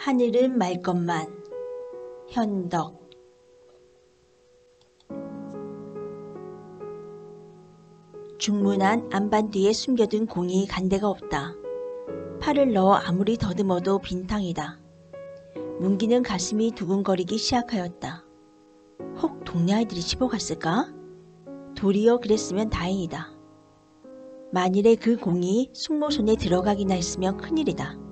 하늘은 맑건만. 현덕. 중문안 안반 뒤에 숨겨둔 공이 간데가 없다. 팔을 넣어 아무리 더듬어도 빈탕이다. 문기는 가슴이 두근거리기 시작하였다. 혹 동네 아이들이 집어갔을까? 도리어 그랬으면 다행이다. 만일에 그 공이 숙모 손에 들어가기나 했으면 큰일이다.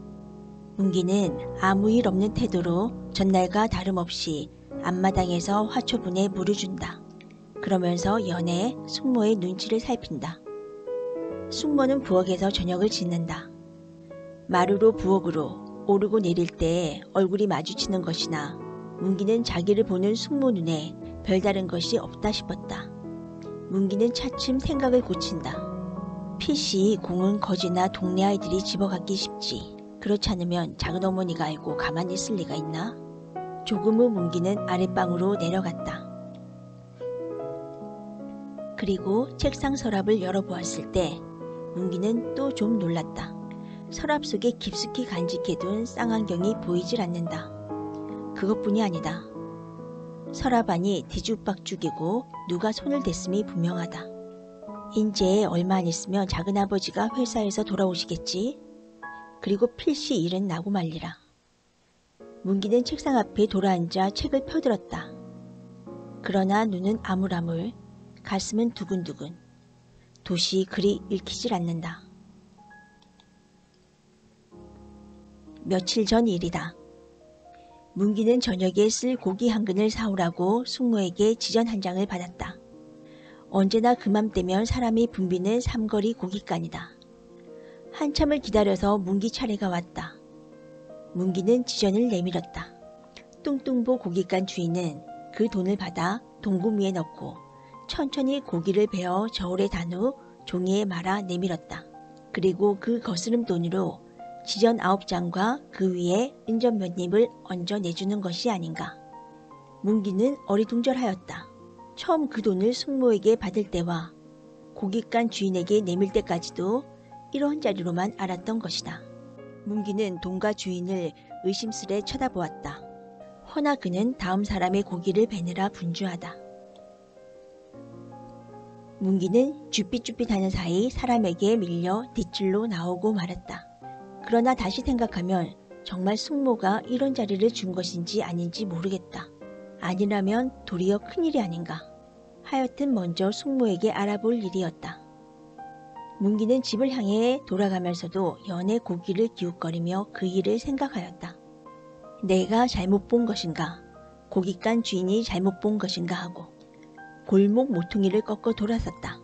문기는 아무 일 없는 태도로 전날과 다름없이 앞마당에서 화초분에 물을 준다. 그러면서 연애 숙모의 눈치를 살핀다. 숙모는 부엌에서 저녁을 짓는다. 마루로 부엌으로 오르고 내릴 때 얼굴이 마주치는 것이나 문기는 자기를 보는 숙모 눈에 별다른 것이 없다 싶었다. 문기는 차츰 생각을 고친다. 필시 공은 거지나 동네 아이들이 집어갔기 쉽지. 그렇지 않으면 작은 어머니가 알고 가만히 있을 리가 있나? 조금 후 문기는 아랫방으로 내려갔다. 그리고 책상 서랍을 열어보았을 때 문기는 또 좀 놀랐다. 서랍 속에 깊숙이 간직해둔 쌍안경이 보이질 않는다. 그것뿐이 아니다. 서랍 안이 뒤죽박죽이고 누가 손을 댔음이 분명하다. 인제 얼마 안 있으면 작은아버지가 회사에서 돌아오시겠지? 그리고 필시 일은 나고 말리라. 문기는 책상 앞에 돌아앉아 책을 펴들었다. 그러나 눈은 아물아물, 가슴은 두근두근. 도시 그리 읽히질 않는다. 며칠 전 일이다. 문기는 저녁에 쓸 고기 한 근을 사오라고 숙모에게 지전 한 장을 받았다. 언제나 그맘때면 사람이 붐비는 삼거리 고깃간이다. 한참을 기다려서 문기 차례가 왔다. 문기는 지전을 내밀었다. 뚱뚱보 고깃간 주인은 그 돈을 받아 동금 위에 넣고 천천히 고기를 베어 저울에 단 후 종이에 말아 내밀었다. 그리고 그 거스름 돈으로 지전 9장과 그 위에 은전 몇 입을 얹어 내주는 것이 아닌가. 문기는 어리둥절하였다. 처음 그 돈을 숙모에게 받을 때와 고깃간 주인에게 내밀 때까지도 1원짜리로만 알았던 것이다. 문기는 돈과 주인을 의심스레 쳐다보았다. 허나 그는 다음 사람의 고기를 베느라 분주하다. 문기는 쭈삣쭈삣하는 사이 사람에게 밀려 뒷줄로 나오고 말았다. 그러나 다시 생각하면 정말 숙모가 1원짜리를 준 것인지 아닌지 모르겠다. 아니라면 도리어 큰일이 아닌가. 하여튼 먼저 숙모에게 알아볼 일이었다. 문기는 집을 향해 돌아가면서도 연애 고기를 기웃거리며 그 일을 생각하였다. 내가 잘못 본 것인가, 고깃간 주인이 잘못 본 것인가 하고 골목 모퉁이를 꺾어 돌아섰다.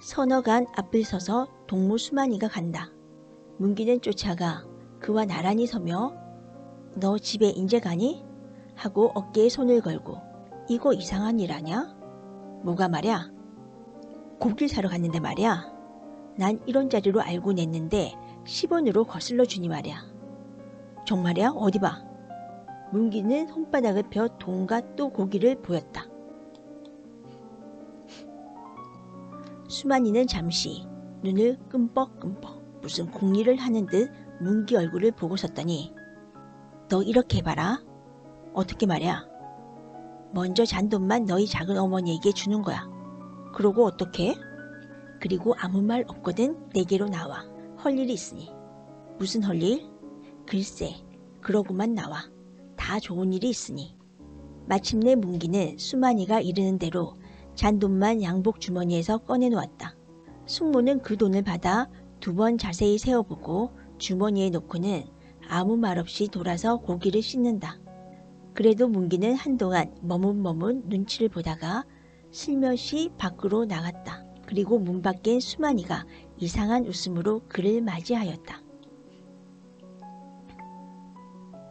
서너 간 앞을 서서 동무 수만이가 간다. 문기는 쫓아가 그와 나란히 서며 너 집에 인제 가니? 하고 어깨에 손을 걸고 이거 이상한 일 아냐? 뭐가 말야? 고기를 사러 갔는데 말야. 난 1원짜리로 알고 냈는데 10원으로 거슬러 주니 말야. 정말이야? 어디 봐. 문기는 손바닥을 펴 돈과 또 고기를 보였다. 수만이는 잠시 눈을 끔뻑끔뻑 무슨 궁리를 하는 듯 문기 얼굴을 보고 섰더니 너 이렇게 해봐라. 어떻게 말이야? 먼저 잔돈만 너희 작은 어머니에게 주는 거야. 그러고 어떻게? 그리고 아무 말 없거든 내게로 나와. 할 일이 있으니. 무슨 할 일? 글쎄 그러고만 나와. 다 좋은 일이 있으니. 마침내 문기는 수만이가 이르는 대로 잔돈만 양복 주머니에서 꺼내놓았다. 숙모는 그 돈을 받아 2번 자세히 세어보고 주머니에 넣고는 아무 말 없이 돌아서 고기를 씻는다. 그래도 문기는 한동안 머뭇머뭇 눈치를 보다가 슬며시 밖으로 나갔다. 그리고 문 밖엔 수만이가 이상한 웃음으로 그를 맞이하였다.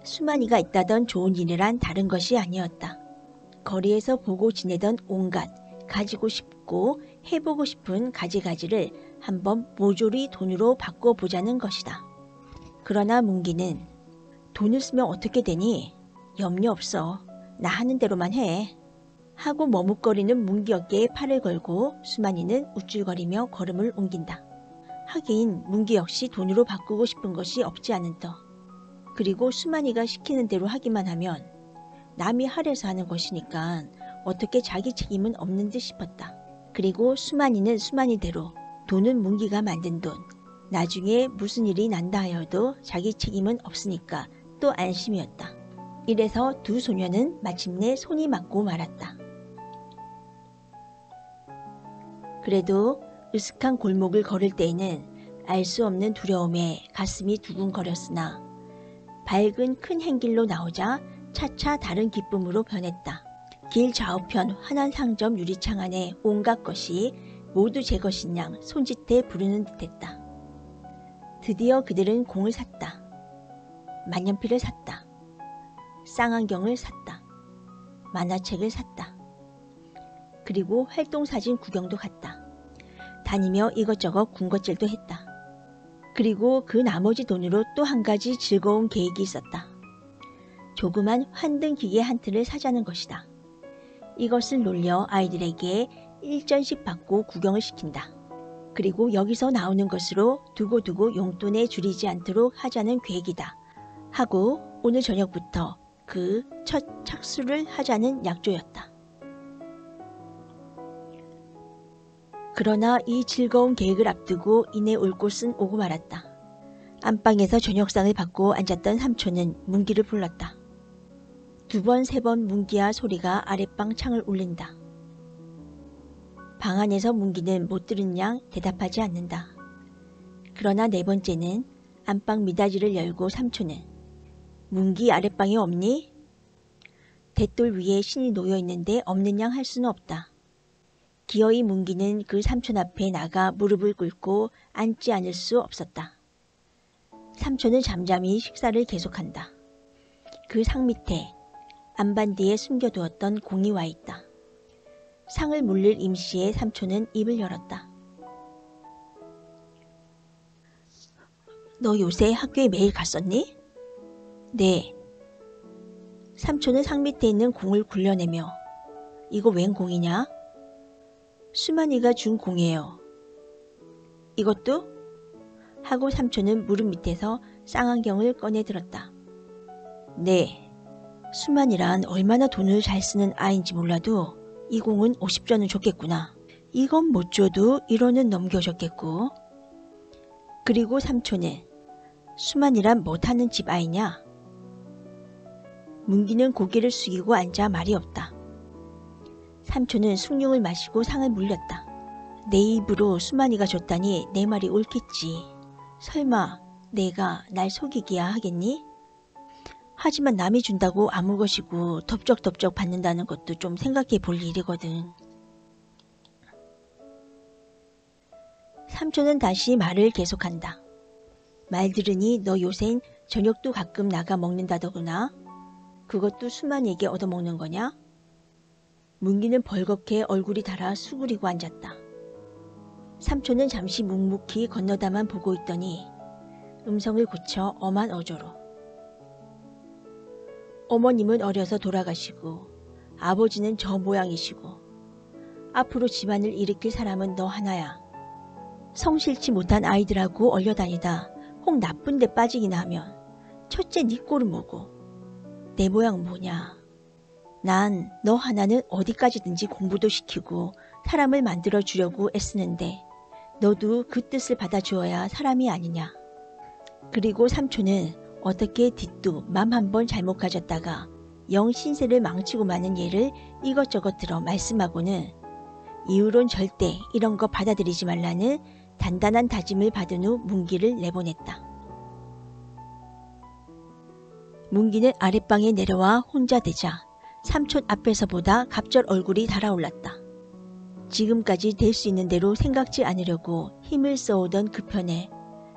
수만이가 있다던 좋은 일이란 다른 것이 아니었다. 거리에서 보고 지내던 온갖 가지고 싶고 해보고 싶은 가지가지를 한번 모조리 돈으로 바꿔보자는 것이다. 그러나 문기는 돈을 쓰면 어떻게 되니? 염려 없어. 나 하는 대로만 해. 하고 머뭇거리는 문기 어깨에 팔을 걸고 수만이는 우쭐거리며 걸음을 옮긴다. 하긴 문기 역시 돈으로 바꾸고 싶은 것이 없지 않은 터. 그리고 수만이가 시키는 대로 하기만 하면 남이 하래서 하는 것이니까 어떻게 자기 책임은 없는 듯 싶었다. 그리고 수만이는 수만이대로 돈은 문기가 만든 돈. 나중에 무슨 일이 난다 하여도 자기 책임은 없으니까 또 안심이었다. 이래서 두 소녀는 마침내 손이 맞고 말았다. 그래도 으슥한 골목을 걸을 때에는 알 수 없는 두려움에 가슴이 두근거렸으나 밝은 큰 행길로 나오자 차차 다른 기쁨으로 변했다. 길 좌우편 환한 상점 유리창 안에 온갖 것이 모두 제 것인 양 손짓해 부르는 듯했다. 드디어 그들은 공을 샀다. 만년필을 샀다. 쌍안경을 샀다. 만화책을 샀다. 그리고 활동사진 구경도 갔다. 다니며 이것저것 군것질도 했다. 그리고 그 나머지 돈으로 또 한 가지 즐거운 계획이 있었다. 조그만 환등기계 한 틀을 사자는 것이다. 이것을 놀려 아이들에게 1전씩 받고 구경을 시킨다. 그리고 여기서 나오는 것으로 두고두고 용돈에 줄이지 않도록 하자는 계획이다. 하고 오늘 저녁부터 그 첫 착수를 하자는 약조였다. 그러나 이 즐거운 계획을 앞두고 이내 올 곳은 오고 말았다. 안방에서 저녁상을 받고 앉았던 삼촌은 문기를 불렀다. 두 번, 세 번 문기야 소리가 아랫방 창을 울린다. 방 안에서 문기는 못 들은 양 대답하지 않는다. 그러나 네 번째는 안방 미닫이를 열고 삼촌은 문기 아랫방에 없니? 대돌 위에 신이 놓여 있는데 없는 양 할 수는 없다. 기어이 문기는 그 삼촌 앞에 나가 무릎을 꿇고 앉지 않을 수 없었다. 삼촌은 잠잠히 식사를 계속한다. 그 상 밑에 안반 뒤에 숨겨두었던 공이 와 있다. 상을 물릴 임시에 삼촌은 입을 열었다. 너 요새 학교에 매일 갔었니? 네. 삼촌은 상 밑에 있는 공을 굴려내며 이거 웬 공이냐? 수만이가 준 공이에요. 이것도? 하고 삼촌은 무릎 밑에서 쌍안경을 꺼내 들었다. 네. 수만이란 얼마나 돈을 잘 쓰는 아이인지 몰라도 이 공은 50전은 줬겠구나. 이건 못 줘도 1원은 넘겨줬겠고. 그리고 삼촌은 수만이란 못하는 집 아이냐? 문기는 고개를 숙이고 앉아 말이 없다. 삼촌은 숭늉을 마시고 상을 물렸다. 내 입으로 수만이가 줬다니 내 말이 옳겠지. 설마 내가 날 속이기야 하겠니? 하지만 남이 준다고 아무 것이고 덥적덥적 받는다는 것도 좀 생각해 볼 일이거든. 삼촌은 다시 말을 계속한다. 말 들으니 너 요샌 저녁도 가끔 나가 먹는다더구나. 그것도 수만이에게 얻어먹는 거냐? 문기는 벌겋게 얼굴이 달아 수그리고 앉았다. 삼촌은 잠시 묵묵히 건너다만 보고 있더니 음성을 고쳐 엄한 어조로 어머님은 어려서 돌아가시고 아버지는 저 모양이시고 앞으로 집안을 일으킬 사람은 너 하나야. 성실치 못한 아이들하고 얼려다니다 혹 나쁜 데 빠지기나 하면 첫째 네 꼴은 뭐고 내 모양은 뭐냐. 난 너 하나는 어디까지든지 공부도 시키고 사람을 만들어 주려고 애쓰는데 너도 그 뜻을 받아주어야 사람이 아니냐. 그리고 삼촌은 어떻게 뒷도 맘 한 번 잘못 가졌다가 영 신세를 망치고 마는 예를 이것저것 들어 말씀하고는 이후론 절대 이런 거 받아들이지 말라는 단단한 다짐을 받은 후 문기를 내보냈다. 문기는 아랫방에 내려와 혼자 되자 삼촌 앞에서보다 갑절 얼굴이 달아올랐다. 지금까지 될 수 있는 대로 생각지 않으려고 힘을 써오던 그 편에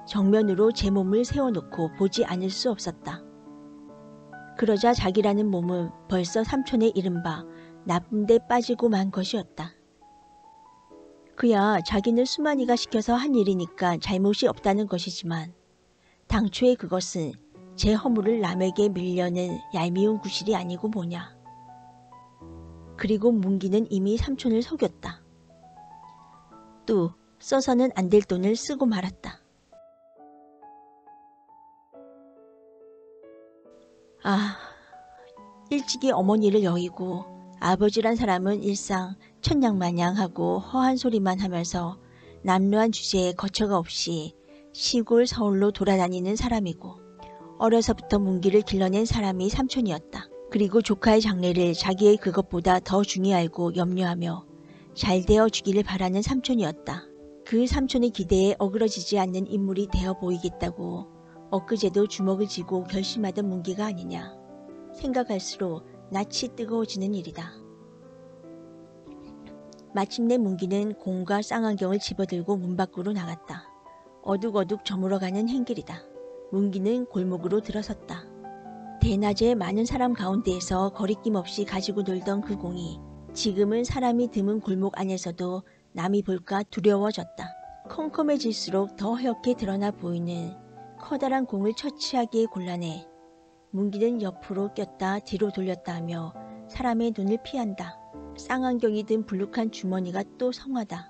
정면으로 제 몸을 세워놓고 보지 않을 수 없었다. 그러자 자기라는 몸은 벌써 삼촌의 이른바 나쁜 데 빠지고 만 것이었다. 그야 자기는 수만이가 시켜서 한 일이니까 잘못이 없다는 것이지만 당초에 그것은 제 허물을 남에게 밀려는 얄미운 구실이 아니고 뭐냐. 그리고 문기는 이미 삼촌을 속였다. 또 써서는 안 될 돈을 쓰고 말았다. 아, 일찍이 어머니를 여의고 아버지란 사람은 일상 천냥마냥하고 허한 소리만 하면서 남루한 주제에 거처가 없이 시골 서울로 돌아다니는 사람이고 어려서부터 문기를 길러낸 사람이 삼촌이었다. 그리고 조카의 장래를 자기의 그것보다 더 중히 알고 염려하며 잘 되어 주기를 바라는 삼촌이었다. 그 삼촌의 기대에 어그러지지 않는 인물이 되어 보이겠다고 엊그제도 주먹을 쥐고 결심하던 문기가 아니냐. 생각할수록 낯이 뜨거워지는 일이다. 마침내 문기는 공과 쌍안경을 집어들고 문 밖으로 나갔다. 어둑어둑 저물어가는 행길이다. 문기는 골목으로 들어섰다. 대낮에 많은 사람 가운데에서 거리낌 없이 가지고 놀던 그 공이 지금은 사람이 드문 골목 안에서도 남이 볼까 두려워졌다. 컴컴해질수록 더 허옇게 드러나 보이는 커다란 공을 처치하기에 곤란해 문기는 옆으로 꼈다 뒤로 돌렸다 하며 사람의 눈을 피한다. 쌍안경이 든 불룩한 주머니가 또 성하다.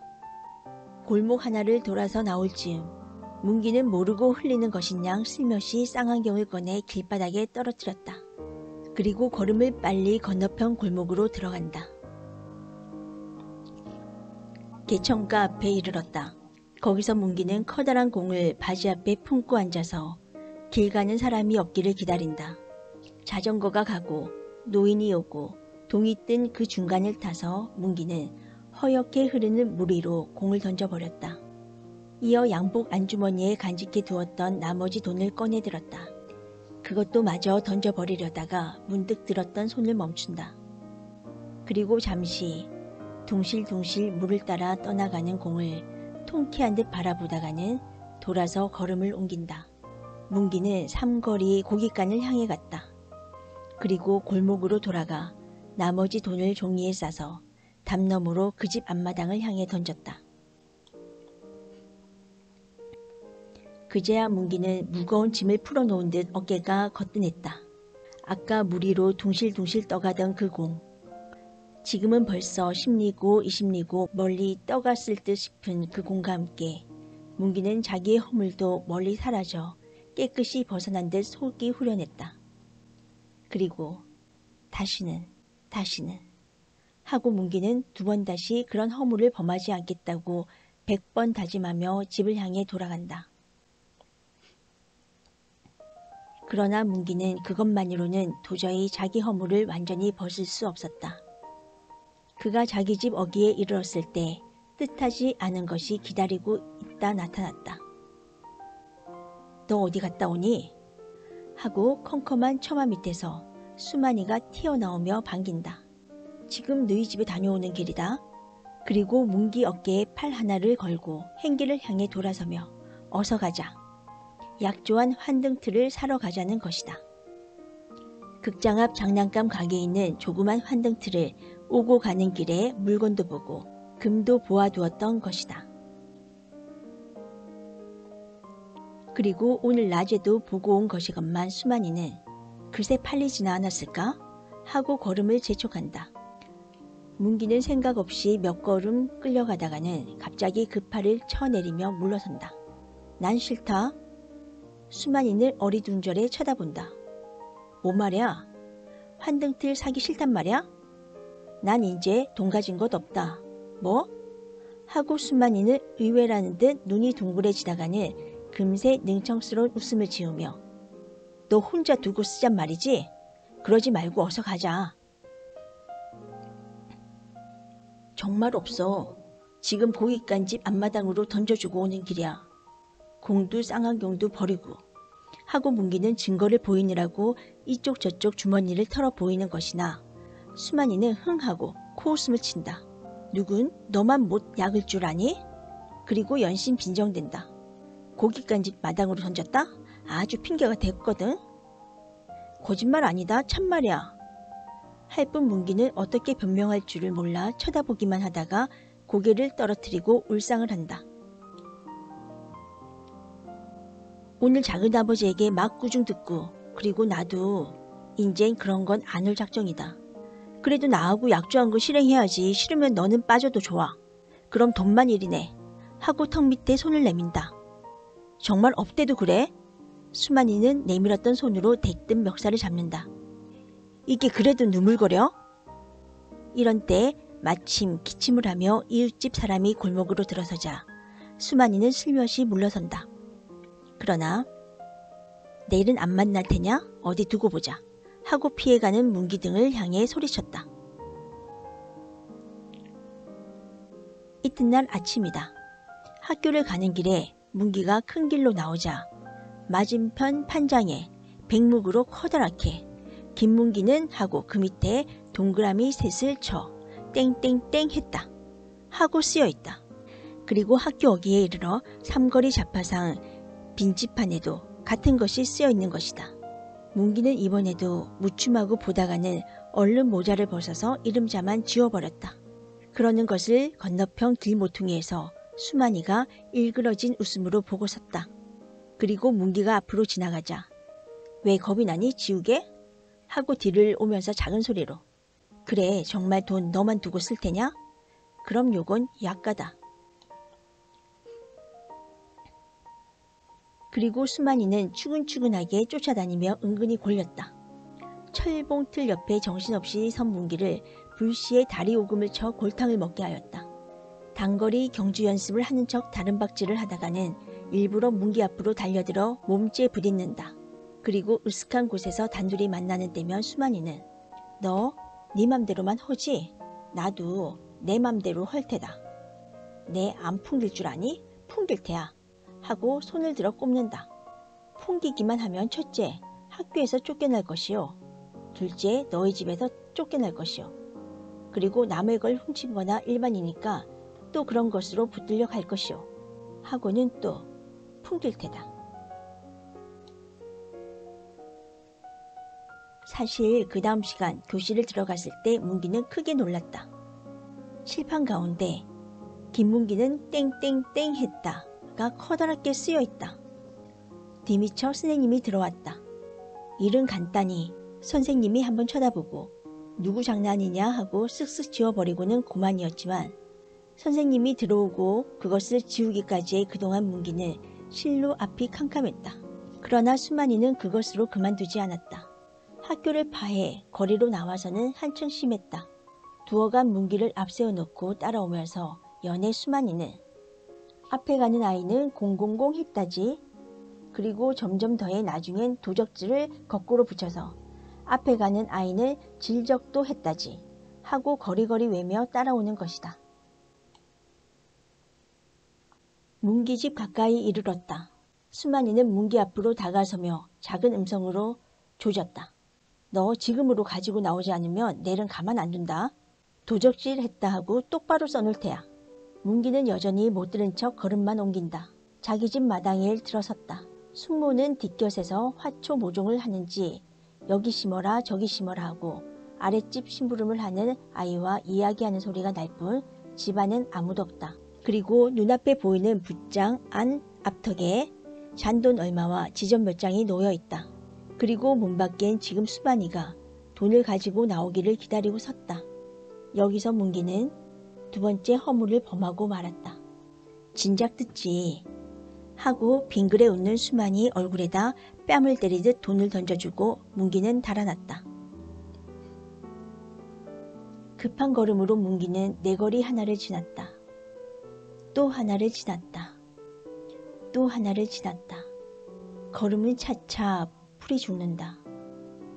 골목 하나를 돌아서 나올 즈음 문기는 모르고 흘리는 것인양 슬며시 쌍안경을 꺼내 길바닥에 떨어뜨렸다. 그리고 걸음을 빨리 건너편 골목으로 들어간다. 개천가 앞에 이르렀다. 거기서 문기는 커다란 공을 바지 앞에 품고 앉아서 길 가는 사람이 없기를 기다린다. 자전거가 가고 노인이 오고 동이 뜬 그 중간을 타서 문기는 허옇게 흐르는 물 위로 공을 던져버렸다. 이어 양복 안주머니에 간직해 두었던 나머지 돈을 꺼내들었다. 그것도 마저 던져버리려다가 문득 들었던 손을 멈춘다. 그리고 잠시 둥실둥실 물을 따라 떠나가는 공을 통쾌한 듯 바라보다가는 돌아서 걸음을 옮긴다. 문기는 삼거리 고깃간을 향해 갔다. 그리고 골목으로 돌아가 나머지 돈을 종이에 싸서 담 너머로 그 집 앞마당을 향해 던졌다. 그제야 문기는 무거운 짐을 풀어놓은 듯 어깨가 거뜬했다. 아까 물 위로 둥실둥실 떠가던 그 공. 지금은 벌써 10리고 20리고 멀리 떠갔을 듯 싶은 그 공과 함께 문기는 자기의 허물도 멀리 사라져 깨끗이 벗어난 듯 속이 후련했다. 그리고 다시는 하고 문기는 두 번 다시 그런 허물을 범하지 않겠다고 100번 다짐하며 집을 향해 돌아간다. 그러나 문기는 그것만으로는 도저히 자기 허물을 완전히 벗을 수 없었다. 그가 자기 집 어귀에 이르렀을 때 뜻하지 않은 것이 기다리고 있다 나타났다. 너 어디 갔다 오니? 하고 컴컴한 처마 밑에서 수만이가 튀어나오며 반긴다. 지금 너희 집에 다녀오는 길이다. 그리고 문기 어깨에 팔 하나를 걸고 행길을 향해 돌아서며 어서 가자. 약조한 환등틀을 사러 가자는 것이다. 극장 앞 장난감 가게에 있는 조그만 환등틀을 오고 가는 길에 물건도 보고 금도 보아두었던 것이다. 그리고 오늘 낮에도 보고 온 것이건만 수만이는 글쎄 팔리지나 않았을까? 하고 걸음을 재촉한다. 문기는 생각 없이 몇 걸음 끌려가다가는 갑자기 그 팔을 쳐내리며 물러선다. 난 싫다. 수만이는 어리둥절해 쳐다본다. 뭐 말이야? 환등틀 사기 싫단 말이야? 난 이제 돈 가진 것 없다. 뭐? 하고 수만이는 의외라는 듯 눈이 둥그레지다가는 금세 능청스러운 웃음을 지으며 너 혼자 두고 쓰잔 말이지? 그러지 말고 어서 가자. 정말 없어. 지금 고깃간집 앞마당으로 던져주고 오는 길이야. 공도 쌍안경도 버리고. 하고 문기는 증거를 보이느라고 이쪽 저쪽 주머니를 털어 보이는 것이나 수만이는 흥하고 코웃음을 친다. 누군 너만 못 약을 줄 아니? 그리고 연신 빈정댄다. 고깃간집 마당으로 던졌다? 아주 핑계가 됐거든. 거짓말 아니다. 참말이야. 할 뿐 문기는 어떻게 변명할 줄을 몰라 쳐다보기만 하다가 고개를 떨어뜨리고 울상을 한다. 오늘 작은아버지에게 막 꾸중 듣고 그리고 나도 인젠 그런 건 안 올 작정이다. 그래도 나하고 약조한 거 실행해야지. 싫으면 너는 빠져도 좋아. 그럼 돈만 일이네. 하고 턱 밑에 손을 내민다. 정말 업대도 그래? 수만이는 내밀었던 손으로 대뜸 멱살을 잡는다. 이게 그래도 누물거려? 이런 때 마침 기침을 하며 이웃집 사람이 골목으로 들어서자 수만이는 슬며시 물러선다. 그러나 내일은 안 만날 테냐? 어디 두고 보자 하고 피해가는 문기 등을 향해 소리쳤다. 이튿날 아침이다. 학교를 가는 길에 문기가 큰 길로 나오자 맞은편 판장에 백묵으로 커다랗게 김문기는 하고 그 밑에 동그라미 셋을 쳐 땡땡땡 했다 하고 쓰여있다. 그리고 학교 어귀에 이르러 삼거리 잡화상 빈집판에도 같은 것이 쓰여있는 것이다. 문기는 이번에도 무춤하고 보다가는 얼른 모자를 벗어서 이름자만 지워버렸다. 그러는 것을 건너편 길모퉁이에서 수만이가 일그러진 웃음으로 보고 섰다. 그리고 문기가 앞으로 지나가자 왜 겁이 나니 지우개? 하고 뒤를 오면서 작은 소리로 그래 정말 돈 너만 두고 쓸 테냐? 그럼 요건 약가다. 그리고 수만이는 추근추근하게 쫓아다니며 은근히 골렸다. 철봉틀 옆에 정신없이 선 문기를 불시에 다리 오금을 쳐 골탕을 먹게 하였다. 단거리 경주 연습을 하는 척 다른 박질을 하다가는 일부러 문기 앞으로 달려들어 몸찌에 부딪는다. 그리고 으슥한 곳에서 단둘이 만나는 때면 수만이는 너 네 맘대로만 허지? 나도 내 맘대로 헐 테다. 내 안 풍길 줄 아니? 풍길 테야. 하고 손을 들어 꼽는다. 풍기기만 하면 첫째, 학교에서 쫓겨날 것이요. 둘째, 너희 집에서 쫓겨날 것이요. 그리고 남의 걸 훔친 거나 일반이니까 또 그런 것으로 붙들려 갈 것이요. 하고는 또 풍길 테다. 사실 그 다음 시간 교실을 들어갔을 때 문기는 크게 놀랐다. 칠판 가운데 김문기는 땡땡땡 했다가 커다랗게 쓰여있다. 뒤미처 선생님이 들어왔다. 일은 간단히 선생님이 한번 쳐다보고 누구 장난이냐 하고 쓱쓱 지워버리고는 그만이었지만 선생님이 들어오고 그것을 지우기까지의 그동안 문기는 실로 앞이 캄캄했다. 그러나 수만이는 그것으로 그만두지 않았다. 학교를 파해 거리로 나와서는 한층 심했다. 두어간 문기를 앞세워 놓고 따라오면서 연애 수만이는 앞에 가는 아이는 000 했다지. 그리고 점점 더해 나중엔 도적질을 거꾸로 붙여서 앞에 가는 아이는 질적도 했다지 하고 거리거리 외며 따라오는 것이다. 문기집 가까이 이르렀다. 수만이는 문기 앞으로 다가서며 작은 음성으로 조졌다. 너 지금으로 가지고 나오지 않으면 내일은 가만 안 둔다. 도적질 했다 하고 똑바로 써놓을 테야. 문기는 여전히 못 들은 척 걸음만 옮긴다. 자기 집 마당에 들어섰다. 숙모는 뒷곁에서 화초 모종을 하는지 여기 심어라 저기 심어라 하고 아랫집 심부름을 하는 아이와 이야기하는 소리가 날 뿐 집안엔 아무도 없다. 그리고 눈앞에 보이는 붓장 안 앞턱에 잔돈 얼마와 지점 몇 장이 놓여 있다. 그리고 문 밖엔 지금 수만이가 돈을 가지고 나오기를 기다리고 섰다. 여기서 문기는 두 번째 허물을 범하고 말았다. 진작 듣지 하고 빙그레 웃는 수만이 얼굴에다 뺨을 때리듯 돈을 던져주고 문기는 달아났다. 급한 걸음으로 문기는 네거리 하나를 지났다. 또 하나를 지났다. 또 하나를 지났다. 걸음은 차차 풀이 죽는다.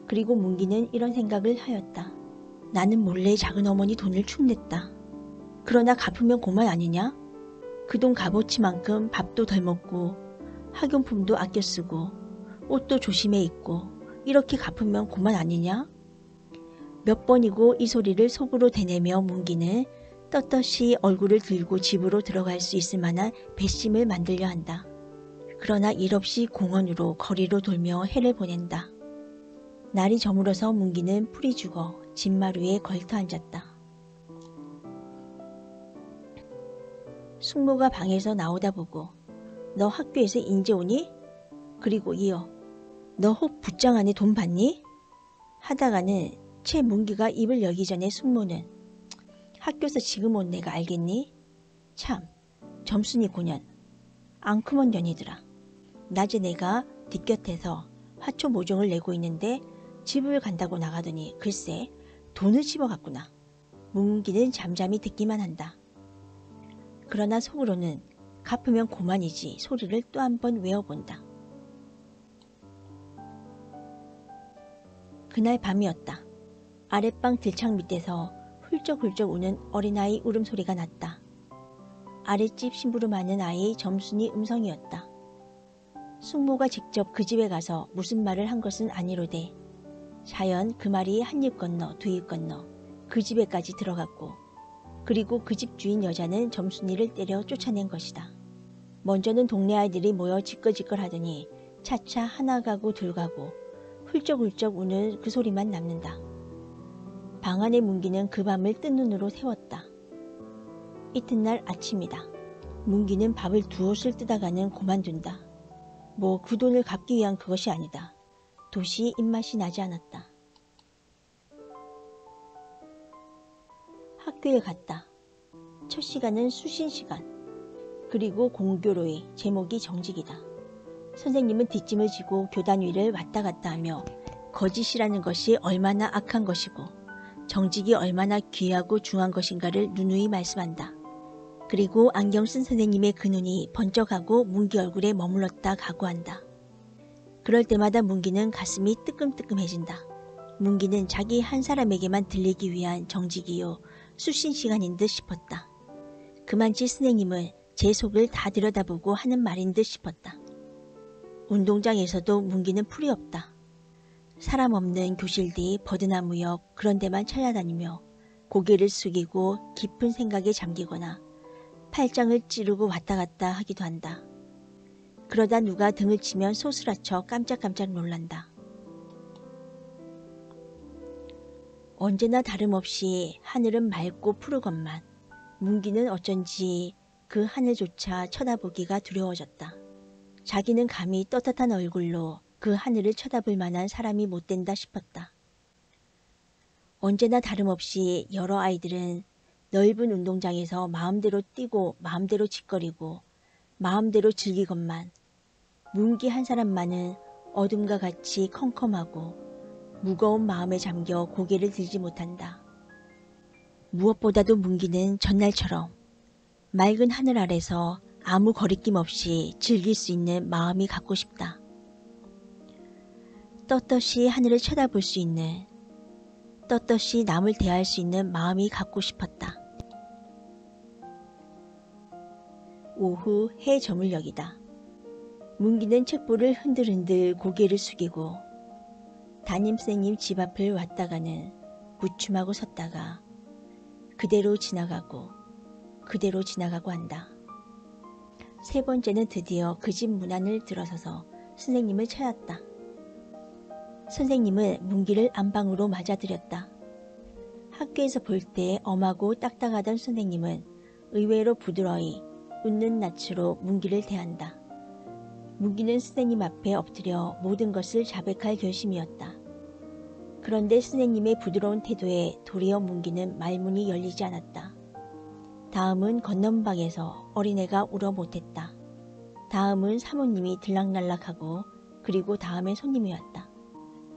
그리고 문기는 이런 생각을 하였다. 나는 몰래 작은 어머니 돈을 축냈다. 그러나 갚으면 고만 아니냐? 그 돈 값어치만큼 밥도 덜 먹고 학용품도 아껴 쓰고 옷도 조심해 입고 이렇게 갚으면 고만 아니냐? 몇 번이고 이 소리를 속으로 대내며 문기는 떳떳이 얼굴을 들고 집으로 들어갈 수 있을 만한 배심을 만들려 한다. 그러나 일 없이 공원으로 거리로 돌며 해를 보낸다. 날이 저물어서 문기는 풀이 죽어 집마루에 걸터 앉았다. 숙모가 방에서 나오다 보고 너 학교에서 인제 오니? 그리고 이어 너 혹 붓장 안에 돈 받니? 하다가는 채 문기가 입을 열기 전에 숙모는 학교에서 지금 온 내가 알겠니? 참 점순이 9년 앙큼한 년이더라. 낮에 내가 뒷곁에서 화초 모종을 내고 있는데 집을 간다고 나가더니 글쎄 돈을 집어갔구나. 문기는 잠잠히 듣기만 한다. 그러나 속으로는 갚으면 고만이지 소리를 또 한 번 외워본다. 그날 밤이었다. 아랫방 들창 밑에서 훌쩍훌쩍 우는 어린아이 울음소리가 났다. 아랫집 심부름하는 아이 점순이 음성이었다. 숙모가 직접 그 집에 가서 무슨 말을 한 것은 아니로되 자연 그 말이 한 입 건너 두 입 건너 그 집에까지 들어갔고 그리고 그 집 주인 여자는 점순이를 때려 쫓아낸 것이다. 먼저는 동네 아이들이 모여 지껄지껄 하더니 차차 하나 가구 둘 가구 훌쩍훌쩍 우는 그 소리만 남는다. 방 안의 문기는 그 밤을 뜬 눈으로 새웠다. 이튿날 아침이다. 문기는 밥을 두옷을 뜯어가는 고만둔다. 뭐 그 돈을 갚기 위한 그것이 아니다. 도시 입맛이 나지 않았다. 학교에 갔다. 첫 시간은 수신 시간. 그리고 공교로이 제목이 정직이다. 선생님은 뒷짐을 지고 교단 위를 왔다 갔다 하며 거짓이라는 것이 얼마나 악한 것이고 정직이 얼마나 귀하고 중한 것인가를 누누이 말씀한다. 그리고 안경 쓴 선생님의 그 눈이 번쩍하고 문기 얼굴에 머물렀다 가고 한다. 그럴 때마다 문기는 가슴이 뜨끔뜨끔해진다. 문기는 자기 한 사람에게만 들리기 위한 정직이요 수신 시간인 듯 싶었다. 그만치 선생님은 제 속을 다 들여다보고 하는 말인 듯 싶었다. 운동장에서도 문기는 풀이 없다. 사람 없는 교실 뒤 버드나무 옆 그런 데만 찾아다니며 고개를 숙이고 깊은 생각에 잠기거나 팔짱을 찌르고 왔다 갔다 하기도 한다. 그러다 누가 등을 치면 소스라쳐 깜짝깜짝 놀란다. 언제나 다름없이 하늘은 맑고 푸르건만 문기는 어쩐지 그 하늘조차 쳐다보기가 두려워졌다. 자기는 감히 떳떳한 얼굴로 그 하늘을 쳐다볼 만한 사람이 못 된다 싶었다. 언제나 다름없이 여러 아이들은 넓은 운동장에서 마음대로 뛰고 마음대로 짓거리고 마음대로 즐기건만 문기 한 사람만은 어둠과 같이 컴컴하고 무거운 마음에 잠겨 고개를 들지 못한다. 무엇보다도 문기는 전날처럼 맑은 하늘 아래서 아무 거리낌 없이 즐길 수 있는 마음이 갖고 싶다. 떳떳이 하늘을 쳐다볼 수 있는, 떳떳이 남을 대할 수 있는 마음이 갖고 싶었다. 오후 해 저물녘이다. 문기는 책보를 흔들흔들 고개를 숙이고 담임선생님 집 앞을 왔다가는 무춤하고 섰다가 그대로 지나가고 한다. 세 번째는 드디어 그 집 문 안을 들어서서 선생님을 찾았다. 선생님은 문기를 안방으로 맞아들였다. 학교에서 볼 때 엄하고 딱딱하던 선생님은 의외로 부드러이 웃는 낯으로 문기를 대한다. 문기는 선생님 앞에 엎드려 모든 것을 자백할 결심이었다. 그런데 선생님의 부드러운 태도에 도리어 문기는 말문이 열리지 않았다. 다음은 건넌방에서 어린애가 울어 못했다. 다음은 사모님이 들락날락하고 그리고 다음엔 손님이 왔다.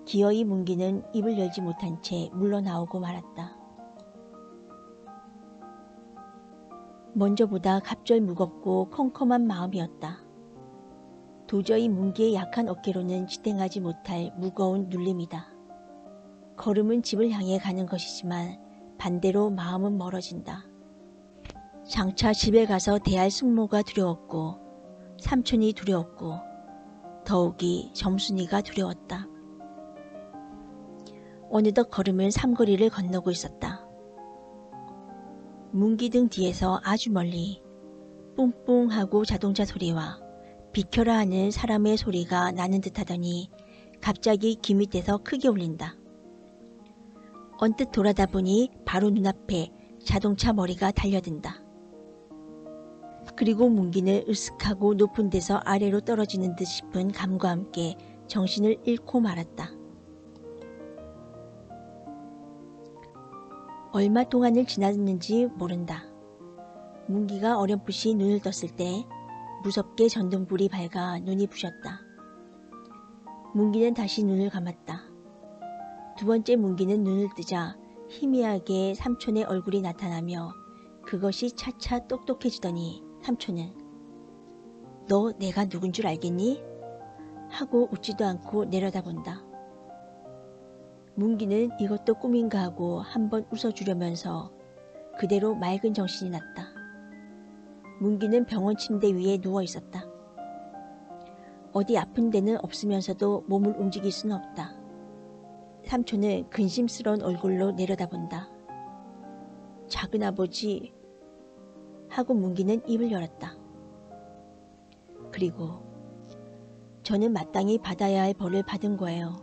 기어이 문기는 입을 열지 못한 채 물러나오고 말았다. 먼저보다 갑절 무겁고 컴컴한 마음이었다. 도저히 문기의 약한 어깨로는 지탱하지 못할 무거운 눌림이다. 걸음은 집을 향해 가는 것이지만 반대로 마음은 멀어진다. 장차 집에 가서 대할 숙모가 두려웠고 삼촌이 두려웠고 더욱이 점순이가 두려웠다. 어느덧 걸음은 삼거리를 건너고 있었다. 문기등 뒤에서 아주 멀리 뿡뿡하고 자동차 소리와 비켜라 하는 사람의 소리가 나는 듯하더니 갑자기 귀 밑에서 크게 울린다. 언뜻 돌아다 보니 바로 눈앞에 자동차 머리가 달려든다. 그리고 문기는 으슥하고 높은 데서 아래로 떨어지는 듯 싶은 감과 함께 정신을 잃고 말았다. 얼마 동안을 지났는지 모른다. 문기가 어렴풋이 눈을 떴을 때 무섭게 전등불이 밝아 눈이 부셨다. 문기는 다시 눈을 감았다. 두 번째 문기는 눈을 뜨자 희미하게 삼촌의 얼굴이 나타나며 그것이 차차 똑똑해지더니 삼촌은 너 내가 누군 줄 알겠니? 하고 웃지도 않고 내려다본다. 문기는 이것도 꿈인가 하고 한번 웃어주려면서 그대로 맑은 정신이 났다. 문기는 병원 침대 위에 누워 있었다. 어디 아픈 데는 없으면서도 몸을 움직일 수는 없다. 삼촌은 근심스러운 얼굴로 내려다본다. 작은아버지 하고 문기는 입을 열었다. 그리고 저는 마땅히 받아야 할 벌을 받은 거예요.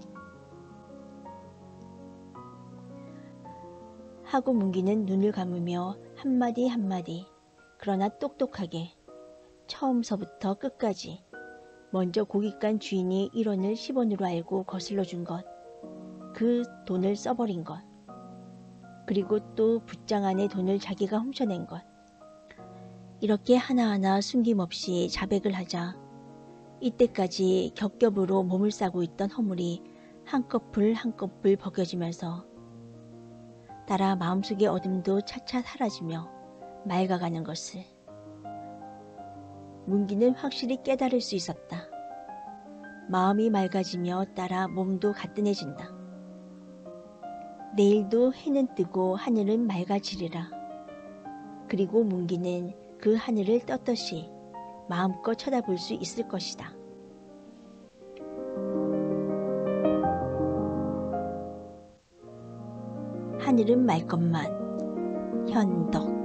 하고 문기는 눈을 감으며 한마디 한마디 그러나 똑똑하게 처음서부터 끝까지 먼저 고깃간 주인이 1원을 10원으로 알고 거슬러 준 것, 그 돈을 써버린 것, 그리고 또 붓장 안에 돈을 자기가 훔쳐낸 것, 이렇게 하나하나 숨김없이 자백을 하자 이때까지 겹겹으로 몸을 싸고 있던 허물이 한꺼풀 한꺼풀 벗겨지면서 따라 마음속의 어둠도 차차 사라지며 맑아가는 것을 문기는 확실히 깨달을 수 있었다. 마음이 맑아지며 따라 몸도 가뿐해진다. 내일도 해는 뜨고 하늘은 맑아지리라. 그리고 문기는 그 하늘을 떳떳이 마음껏 쳐다볼 수 있을 것이다. 하늘은 맑건만 현덕.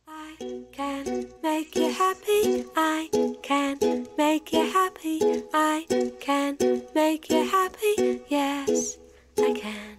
I can make you happy. I can make you happy. I can make you happy. Yes, I can.